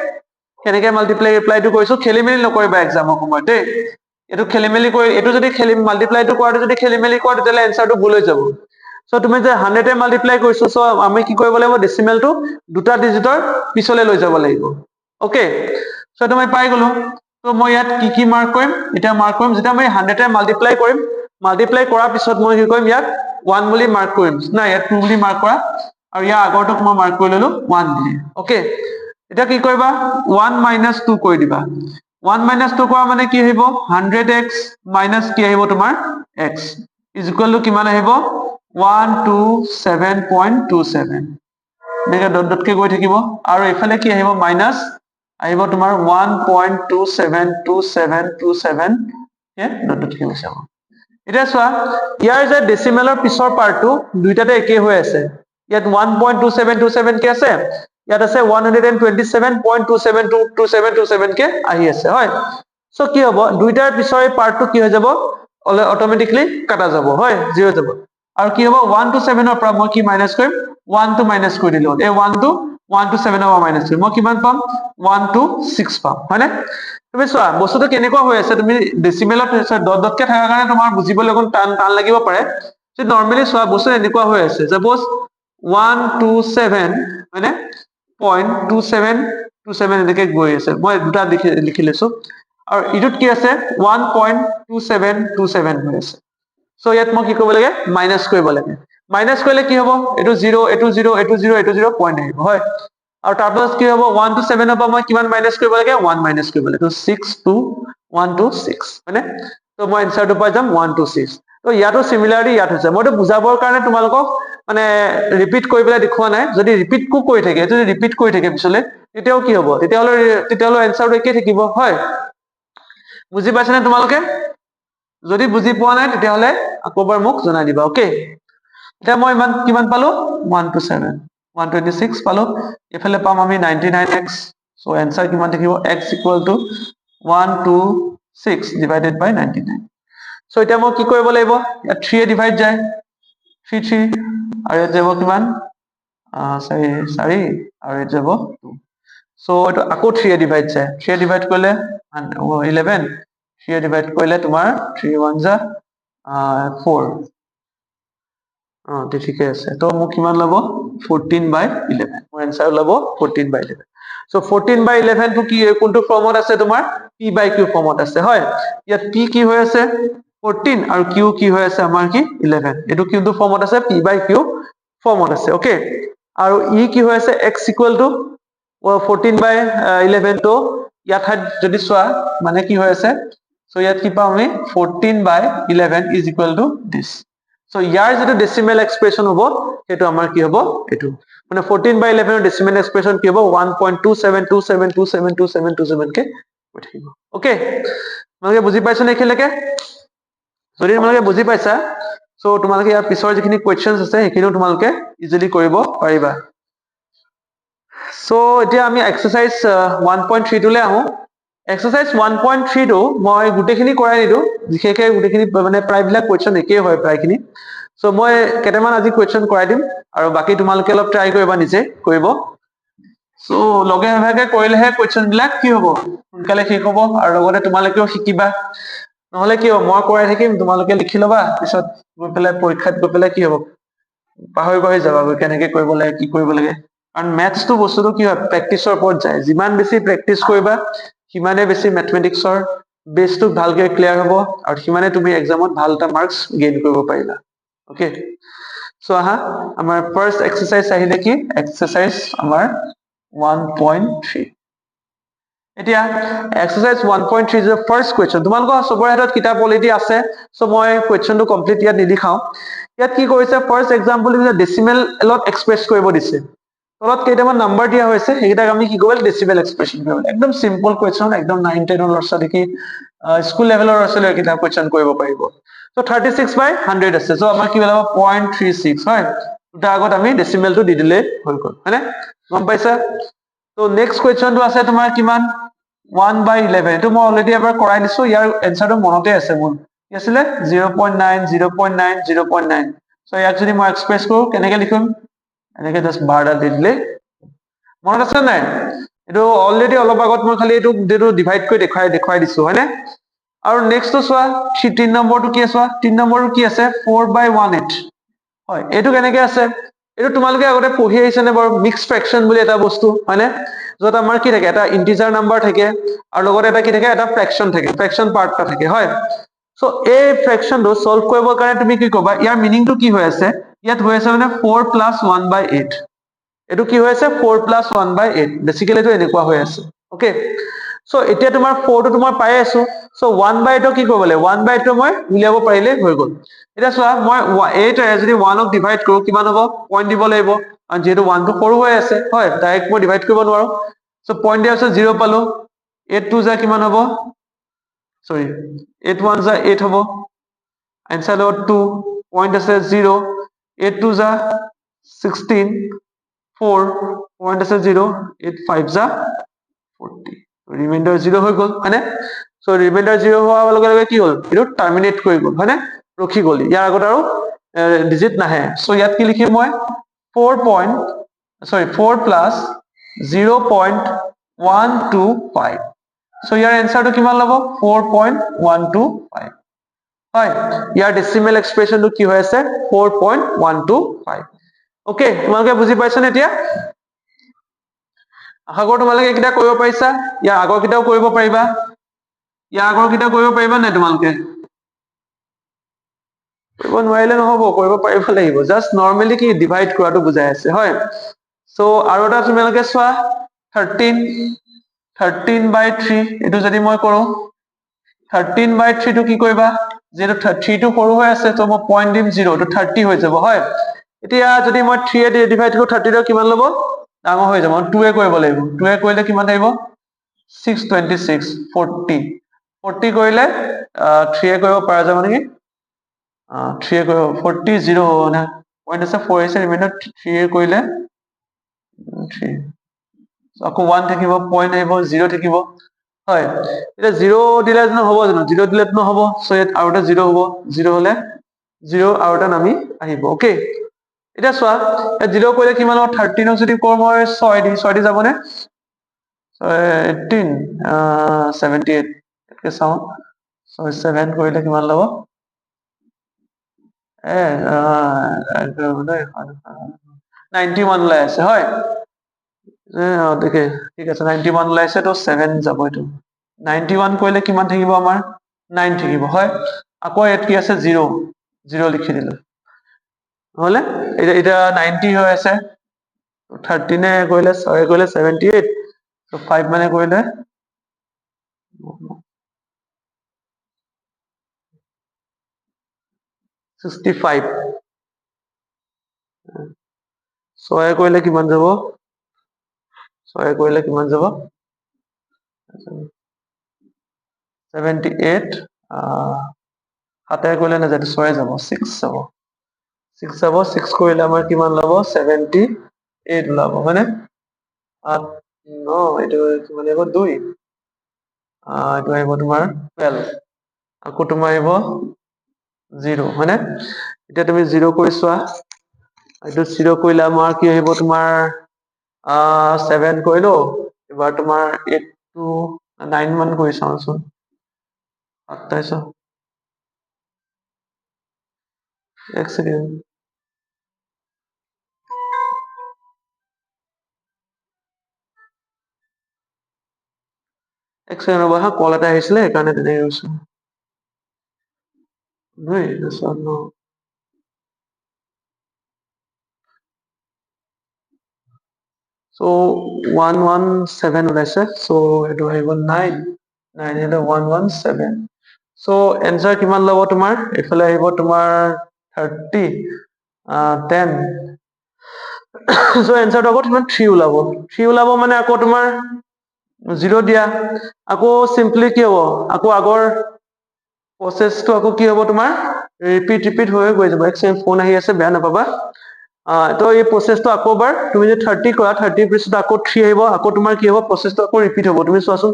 কেনেকে মাল্টিপ্লাইটো কৰিছো খেলিমেলি নকৰিবা এক্সামৰ সময়ত দেই এটো খেলিমেলি কৰি এটো যদি মাল্টিপ্লাইটো কৰাটো যদি খেলিমেলি কৰা তেতিয়ালে आंसरটো ভুল হৈ যাব সো তুমি যে 100 এ মাল্টিপ্লাই কৰিছো সো আমি কি কৰিব লাগিব ডেসিমেলটো দুটা ডিজিটৰ পিছলে লৈ যাব লাগিব ওকে সো তুমি পাই গলো তো মই ইয়াত কি মাৰ্ক কৰিম এটা মাৰ্ক কৰিম যেতিয়া মই 100 এ মাল্টিপ্লাই কৰিম মাল্টিপ্লাই কৰাৰ পিছত মই কি কৰিম ইয়াত 1 বুলি মাৰ্ক কৰিম না ইয়াত 2 বুলি মাৰ্ক কৰা আৰু ইয়াৰ আগৰটোক মই মাৰ্ক কৰি ললো 1 বুলি ওকে এটা কি কৰিবা 1 - 2 কৰি দিবা 1 - 2 কৰা মানে কি আহিব 100x - কি আহিব তোমাৰ x is equal to কিমান আহিব 127.27 নেগা ডট ডট কে গৈ থাকিব আৰু এফালে কি আহিব মাইনাস আহিব তোমাৰ 1.272727 কে ডট ডট কে গৈছে এটা চোৱা ইয়াৰ যে ডেসিমেলৰ পিছৰ পাৰ্টটো দুইটাতে একে হৈ আছে ইয়াত 1.2727 কে আছে ইয়াত আছে 127.272727 কে আহি আছে হয় সো কি হ'ব দুইটাৰ পিছৰ এই পাৰ্টটো কি হৈ যাব অটোমেটিকলি কাটা যাব হয় 0 যাব আৰু কি হ'ব 1 to 7 ৰ পৰা মই কি মাইনাস কৰিম 1 to মাইনাস কৰি দিলো এই 1 to 7 ৰ পৰা মাইনাস কৰিম মই কিমান পাম 1 to 6 পাম হয়নে তুমি চোৱা বস্তুটো কেনেকুৱা হৈ আছে তুমি ডেসিমেলত ডট ডট কে থাকা কাৰণে তোমাৰ বুজিবলৈ কোন টান লাগিব পাৰে যে নৰমালি চোৱা বস্তু এনেকুৱা হৈ আছে সাপোজ 127 হয়নে 0.2727 এনেকে গৈ আছে মই দুটা লিখি লৈছো আৰু ইটোত কি আছে 1.2727 হৈ আছে সো ইয়াত মই কি কৰিব লাগে মাইনাস কৰিব লাগে মাইনাস কৰিলে কি হ'ব এটো 0 এটো 0 এটো 0 এটো 0 পইণ্ট আহিব হয় আৰু তাৰপাছত কি হ'ব 1 to 7 ৰ পৰা মই কিমান মাইনাস কৰিব লাগে 1 মাইনাস কৰিব লাগে তো 6 to 1 to 6 হয়নে তো মই আনসাৰটো পাই যাম 1 to 6 তো ইয়াতো সিমিলাৰলি ইয়াত হৈছে মইতো বুজাবৰ কাৰণে তোমালোকক মানে ৰিপিট কৰি পেলাই দেখুৱা নাই যদি ৰিপিট কো কৰি থাকে যদি ৰিপিট কৰি থাকে পিছলে তেতিয়াও কি হ'ব তেতিয়াহলে আনসাৰটো একে থাকিব হয় বুজি পাইছানে তোমালোকে যদি বুজি পোৱা নাই তেতিয়াহলে আকৌবাৰ মোক জনাই দিবা ওকে এতিয়া মই কিমান পালো 1 to 7 126 পালো এফালে পাম আমি 99x সো आंसर কিমান থাকিব x equal to 126 divided by 99 so এটা মই কি কৰিব লাগিব ইয়াত 3 এ ডিভাইড যায় 3 3 আৰু ইয়াত যাব কিমান 4 আৰু ইয়াত যাব 2 সো এটা আকৌ 3 এ ডিভাইড যায় 3 এ ডিভাইড কৰিলে 11 3 এ ডিভাইড কৰিলে তোমাৰ 3 1 যা 4 ঠিকে আছে তো মোক কিমান লব 14/11 মোৰ आंसर লব 14/11 সো 14/11 টো কি কোনটো ফৰ্মত আছে তোমাৰ p/q ফৰ্মত আছে হয় ইয়াত p কি হৈ আছে 14 আৰু q কি হৈ আছে আমাৰ কি 11 এটো কিটো ফৰ্মত আছে p/q ফৰ্মত আছে ওকে আৰু e কি হৈ আছে x equal to 14/11 তো ইয়াত যদি চোৱা মানে কি হৈ আছে সো ইয়াত কি পাম আমি 14/11 is equal to this so ইয়াৰ যেটো ডেসিমেল এক্সপ্ৰেশন হ'ব হেতু আমাৰ কি হ'ব এটো মানে 14/11 ৰ ডেসিমেল এক্সপ্ৰেশন কি হ'ব 1.2727272727 কে হৈ থাকিব ওকে তোমালোকে বুজি পাইছা নে এখিলৈকে যদি তোমালোকে বুজি পাইছা সো তোমালোকে ইয়াৰ পিছৰ যিখিনি কোৱেশ্চনছ আছে হেখিনো তোমালোকে ইজিলি কৰিব পাৰিবা সো এতিয়া আমি এক্সাৰসাইজ 1.3 টোলে আহো এক্সাৰসাইজ 1.3 টো মই গুটেখিনি কৰাই দিলো বিশেষকৈ গুটেখিনি মানে প্ৰায়বিলাক কোৱেশ্চন একেই হয় প্ৰায়খিনি সো মই কেটামান আজি কোৱেশ্চন কৰাই দিম আৰু বাকি তোমালোকে অলপ ট্ৰাই কৰিবা নিজে কৰিব সো লগে ভাগে কৰিলেহে কোৱেশ্চন বিলাক কি হ'ব সোনকালে শেষ হ'ব আৰু লগতে তোমালোকেও শিকিবা নহলে কি হ'ব মই কৰাই থাকিম তোমালোকে লিখি লবা পিছত গৈ পেলাই পৰীক্ষাত গৈ পেলাই কি হ'ব পাহৰি যাবা কেনেকে কৰিব লাগে কি কৰিব লাগে কাৰণ ম্যাথছ টো বস্তুটো কি হয় প্ৰেক্টিছৰ ওপৰত যায় যিমান বেছি প্ৰেক্টিছ কৰিবা সিমানে বেছি ম্যাথমেটিক্সৰ বেসটো ভালকে ক্লিয়াৰ হ'ব আৰু সিমানে তুমি এক্সামত ভাল এটা মাৰ্কস গেইন কৰিব পাৰিবা ওকে সো আহা আমাৰ ফাৰ্স্ট এক্সাৰসাইজ আহিলে কি এক্সাৰসাইজ আমাৰ 1.3 এতিয়া এক্সাৰসাইজ 1.3 যে ফাৰ্স্ট কোৱেশ্চন তোমালোকৰ সবৰে হাতত কিতাপ অলৰেডি আছে সো মই কোৱেশ্চনটো কমপ্লিট ইয়াত নিলিখাও ইয়াত কি কৰিছে ফাৰ্স্ট এক্সাম্পল দিছে ডেসিমেল এলত এক্সপ্ৰেছ কৰিব দিছে তলত কেইটামান নাম্বাৰ দিয়া হৈছে হেইটাক আমি কি কৰিব ডেসিমেল এক্সপ্ৰেছন কৰিব একদম সিম্পল কোৱেশ্চন একদম 9 10 ৰ লছালি কি স্কুল লেভেলৰ লছালি কিটা কোৱেশ্চন কৰিব পাৰিব সো 36/100 আছে সো আমাৰ কি হ'ব 0.36 হয় দুটা আগত আমি ডেসিমেলটো দি দিলে হৈ গল হয়নে গম পাইছা তো নেক্সট কোৱেশ্চনটো আছে তোমাৰ কিমান 1/11 এটো মই অলৰেডি এবাৰ কৰাই দিছো ইয়াৰ আনসাৰটো মনতে আছে মোৰ কি আছিল 0.9 0.9 0.9 সো ইয়াক যদি মই এক্সপ্ৰেছ কৰো কেনেকে লিখিম এনেকে জাস্ট বাৰডাল দি দিলে মনত আছে নাই এটো অলৰেডি অলপ আগত মই খালি এটো ডিভাইড কৰি দেখাই দিছো হয়নে আৰু নেক্সট তো চোৱা 3 নম্বৰটো কি আছে 3 নম্বৰটো কি আছে 4/18 হয় এটো কেনেকে আছে এইটো তোমালোকে আগতে পঢ়ি আহিছেনে বাৰু মিক্স ফ্ৰেকশন বুলি এটা বস্তু হয়নে যত আমাৰ কি থাকে এটা ইন্টিজাৰ নাম্বাৰ থাকে আৰু লগতে এটা কি থাকে এটা ফ্ৰেকশন থাকে ফ্ৰেকশন পাৰ্ট এটা থাকে হয় সো এই ফ্ৰেকশনটো সলভ কৰিবৰ কাৰণে তুমি কি ক'বা ইয়াৰ মিনিংটো কি হৈ আছে ইয়াত হৈ আছে মানে 4 + 1/8 এটো কি হৈ আছে 4 + 1/8 বেসিক্যালি এটো এনেকুৱা হৈ আছে ওকে সো এতিয়া তোমাৰ 4 টো তোমাৰ পাই আছো সো 1/8 কি কৰিব লাগে 1/8 টো মই উলিয়াব পাৰিলে হৈ গল এটা চোৱা মই 8 এ যদি 1 ক ডিভাইড কৰো কিমান হ'ব পইণ্ট দিব লাগিব আৰু যেহেতু 1 টো সৰু হৈ আছে হয় ডাইৰেক্ট মই ডিভাইড কৰিব নোৱাৰো সো পইণ্ট দিয়া আছে 0 পালো 8 2 যা কিমান হ'ব সৰি 8 1 যা 8 হ'ব आंसर लो 2 पॉइंट আছে 0 8 2 যা 16 4 पॉइंट আছে 0 8 5 যা 40 ৰিমাইন্ডাৰ 0 হৈ গল হয়নে সো ৰিমাইন্ডাৰ 0 হোৱাৰ লগে লগে কি হল এটো টাৰ্মিনেট কৰি গল হয়নে ৰখি গল ইয়াৰ আগত আৰু ডিজিট নাহে সো ইয়াত কি লিখিম মই 4 plus 0.125 সো ইয়াৰ এনসাৰটো কিমান লব 4.125 হয় ইয়াৰ ডেসিমেল এক্সপ্ৰেশনটো কি হৈ আছে 4.125 ওকে তোমালোকে বুজি পাইছানে এতিয়া আশা কৰো তোমালোকে কিটা কৰিব পাৰিছা ইয়াৰ আগৰ কিটাও কৰিব পাৰিবা ইয়াৰ আগৰ কিটা কৰিব পাৰিবা নাই তোমালোকে কৰিব নোৱাৰিলে নহব কৰিব পাৰিব লাগিব জাস্ট নৰমালি কি ডিভাইড কৰাটো বুজাই আছে হয় সো আৰু এটা তোমালোকে চোৱা 13/3 এটো যদি মই কৰো 13/3 টো কি কৰিবা যেটো 3 টো সৰু হৈ আছে তো মই পইণ্ট দিম 0 তো 30 হৈ যাব হয় এতিয়া যদি মই 3 এ ডিভাইড কৰো 30 টো কিমান লব ডাঙৰ হৈ যাব 2 এ কৰিব লাগিব 2 এ কৰিলে কিমান আহিব 626 40 40 কৰিলে 3 এ কৰিব পৰা যাব নেকি 3 এ কৰিব 40 0 না পইণ্ট আছে 4 আছে ৰিমাইন্ডাৰ 3 এ কৰিলে 3 আকৌ 1 থাকিব পইণ্ট আহিব 0 থাকিব হয় এটা 0 দিলে নহব জানো 0 দিলে নহব সো ইয়াত আৰু এটা 0 হ'ব 0 হলে 0 আৰু এটা নামি আহিব ওকে এটা চোৱা 0 কৰিলে কিমান হ'ব 13 যদি কৰো মই 6 দি যাবনে 18 78 কে চাও 7 কৰিলে কিমান লব 91 ওলাই আছে হয় দেখে ঠিক আছে 91 ওলাইছে তো 7 যাব এটো 91 কৰিলে কিমান থাকিব আমাৰ 9 থাকিব হয় আকৌ ইয়াত কি আছে 0 লিখি দিলো হলে এটা 90 হৈ আছে 13 এ কৰিলে 6 কৰিলে 78 তো 5 মানে কৰিলে 65 6 কৰিলে কিমান যাব 6 কৰিলে কিমান যাব 78 7 কৰিলে নাযায় 6 যাব 6 যাব 6 কৰিলে আমাৰ কিমান লব 78 ওলাব হয়নে 8 9 এইটো কিমান আহিব 2 এইটো আহিব তোমাৰ 12 আকৌ তোমাৰ আহিব 0 হয়নে এতিয়া তুমি 0 কৰি চোৱা এইটো 0 কৰিলে আমাৰ কি আহিব তোমাৰ 7 কৰিলো এবাৰ তোমাৰ 8 to 9 মান কৰি চাওঁচোন 28 এক সেকেন্ড এক সেকেন্ড ৰবা হা কল এটা আহিছিলে সেইকাৰণে তেনেকৈ কৈছো no. So 117 ওলাইছে so এটো হৈ গল 9 9 এটা 117 so answer কিমান লব তোমাৰ এফালে আহিব তোমাৰ 30 10 so answer টো আকৌ তোমাৰ 3 ওলাব 3 ওলাব মানে আকৌ তোমাৰ 0 দিয়া আকৌ সিম্পলি কি হ'ব আকৌ আগৰ প্ৰসেসটো আকৌ কি হ'ব তোমাৰ ৰিপিট হৈ গৈ যাব এক সেকেন্ড ফোন আহি আছে বেয়া নাপাবা তো এই প্ৰসেসটো আকৌ এবাৰ তুমি যে 30 কৰা 30 পিছত আকৌ 3 আহিব আকৌ তোমাৰ কি হ'ব প্ৰসেসটো আকৌ ৰিপিট হ'ব তুমি চোৱাচোন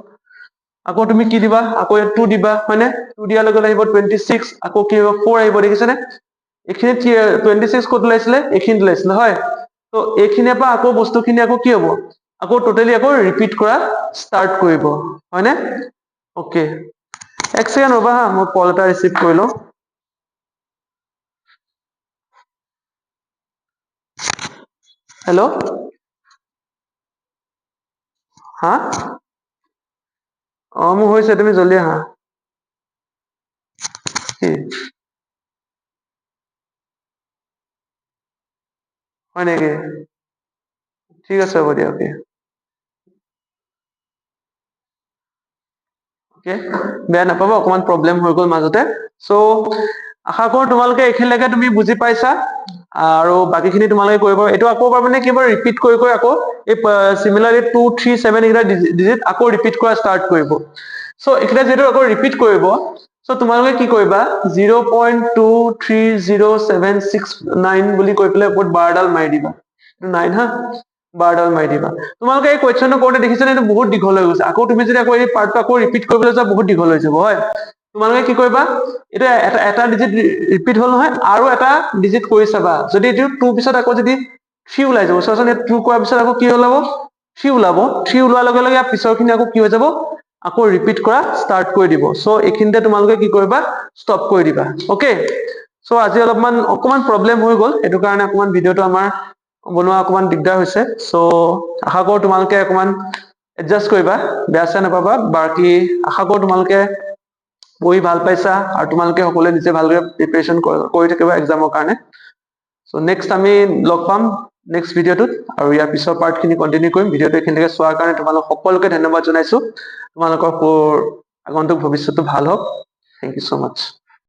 আকৌ তুমি কি দিবা আকৌ 2 দিবা হয়নে 2 দিয়াৰ লগে লগে আহিব 26 আকৌ কি হ'ব 4 আহিব দেখিছানে এখিনি 26 কত ওলাইছিলে এখিনি ওলাইছিলে হয় তো এখিনিৰ পৰা আকৌ বস্তুখিনি আকৌ কি হ'ব আকৌ টোটালি আকৌ ৰিপিট কৰা ষ্টাৰ্ট কৰিব হয়নে ওকে এক সেকেন্ড ৰবা হা মই কল এটা ৰিসিভ কৰি লওঁ হেল্ল' হা মোৰ হৈছে তুমি জলদি আহা কি হয় নেকি ঠিক আছে হ'ব দিয়া অ'কে বেয়া নাপাবা অকমান প্ৰব্লেম হৈ গ'ল মাজতে চ' আশা কৰো তোমালোকে এইখিনিলৈকে তুমি বুজি পাইছা আৰু বাকীখিনি তোমালোকে কৰিব এইটো আকৌ মানে কিবা ৰিপিট কৰি আকৌ এই চিমিলাৰলি 2 3 7 এইকেইটা ডিজিট আকৌ ৰিপিট কৰা ষ্টাৰ্ট কৰিব চ' এইকেইটা যিহেতু আকৌ ৰিপিট কৰিব চ' তোমালোকে কি কৰিবা 0.23079 বুলি কৈ পেলাই ওপৰত বাৰডাল মাৰি দিবা 9 হা বাৰডাল মাৰি দিবা তোমালোকে এই কুৱেশ্যনটো কৰোঁতে দেখিছানে এইটো বহুত দীঘল হৈ গৈছে আকৌ তুমি যদি আকৌ এই পাৰ্টটো আকৌ ৰিপিট কৰিবলৈ যোৱা বহুত দীঘল হৈ যাব হয় তোমালোকে কি কৰিবা এইটো এটা ডিজিট ৰিপিট হ'ল নহয় আৰু এটা ডিজিট কৰি চাবা যদি এইটো 2 পিছত আকৌ যদি 3 ওলাই যাব চোৱাচোন ইয়াত 2 কৰাৰ পিছত আকৌ কি ওলাব 3 ওলাব 3 ওলোৱাৰ লগে লগে ইয়াৰ পিছৰখিনি আকৌ কি হৈ যাব আকৌ ৰিপিট কৰা ষ্টাৰ্ট কৰি দিব চ' এইখিনিতে তোমালোকে কি কৰিবা ষ্টপ কৰি দিবা অ'কে চ' আজি অকমান প্ৰব্লেম হৈ গ'ল সেইটো কাৰণে অকমান ভিডিঅ'টো আমাৰ বনোৱা অকমান দিগদাৰ হৈছে চ' আশা কৰো তোমালোকে অকমান এডজাষ্ট কৰিবা বেয়া চেয়া নাপাবা বাকী আশা কৰো তোমালোকে পঢ়ি ভাল পাইছা আৰু তোমালোকে সকলোৱে নিজে ভালদৰে প্ৰিপেৰেশ্যন কৰি থাকিবা এক্সামৰ কাৰণে চ' নেক্সট আমি লগ পাম নেক্সট ভিডিঅ'টোত আৰু ইয়াৰ পিছৰ পাৰ্টখিনি কণ্টিনিউ কৰিম ভিডিঅ'টো এইখিনিলৈকে চোৱাৰ কাৰণে তোমালোক সকলোকে ধন্যবাদ জনাইছো তোমালোকৰ আগন্তুক ভৱিষ্যতটো ভাল হওক থেংক ইউ ছ' মাছ